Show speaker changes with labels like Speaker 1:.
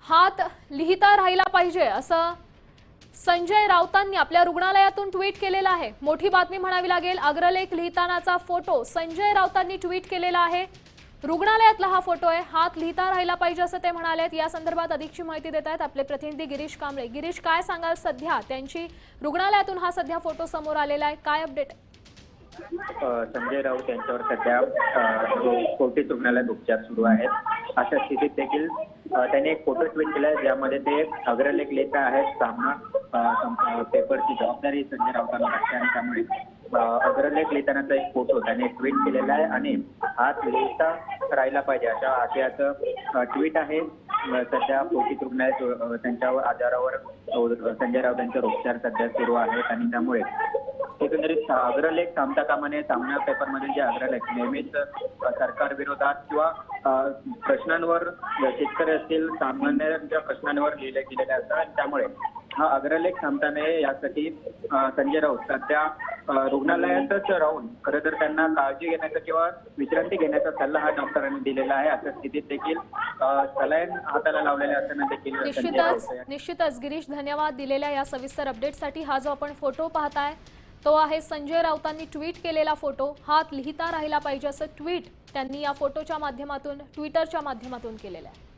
Speaker 1: हात लिहिता राहिला पाहिजे असं संजय राऊतांनी आपल्या रुग्णालयातून ट्विट केलेलं आहे। मोठी बातमी म्हणावी लागेल। अग्रलेख लिहितानाचा फोटो संजय राऊतांनी ट्विट केलेला आहे। रुग्णालयातला हा फोटो आहे। हात लिहिता राहिला पाहिजे असं ते म्हणालेत। या संदर्भात अधिकची माहिती देत आहेत आपले प्रतिनिधी गिरीश कांबळे। गिरीश, काय सांगाल? सध्या त्यांची रुग्णालयातून हा सध्या फोटो समोर आलेला आहे, काय अपडेट?
Speaker 2: संजय राऊत यांच्यावर सध्या कोर्टीत रुग्णालयात उपचार सुरू आहेत। अशा स्थितीत देखील त्यांनी एक फोटो ट्विट केला आहे, ज्यामध्ये ते अग्रलेख लिहित आहेत। सामना पेपरची जबाबदारी संजय राऊतांना असते आणि त्यामुळे अग्रलेख लिहितानाचा एक फोटो त्यांनी ट्विट केलेला आहे आणि हात लिहिता राहिला पाहिजे अशा आशयाचं ट्विट आहे। सध्या कोर्टीत रुग्णालयात त्यांच्यावर आजारावर संजय राऊत यांच्यावर उपचार सध्या सुरू आहेत आणि त्यामुळे एकंदरीत अग्रलेख थांबता कामा नये। सामना पेपरमधील जे अग्रलेख नेहमीच सरकार विरोधात किंवा प्रश्नांवर, शेतकरी असतील, सामान्यांच्या प्रश्नांवर लिहिले गेलेले असतात, त्यामुळे हा अग्रलेख थांबता नये यासाठी संजय राऊत सध्या रुग्णालयातच राहून खरं तर त्यांना काळजी घेण्याचा किंवा विश्रांती घेण्याचा सल्ला हा डॉक्टरांनी दिलेला आहे। अशा स्थितीत देखील सलाईन हाताला लावलेले असताना देखील
Speaker 1: निश्चितच गिरीश, धन्यवाद दिलेल्या या सविस्तर अपडेटसाठी। हा जो आपण फोटो पाहताय तो आहे संजय राऊतांनी ट्विट केलेला फोटो। हात लिहिता राहिला पाहिजे असं ट्विट त्यांनी या फोटोच्या माध्यमातून, ट्विटरच्या माध्यमातून केलेलं आहे।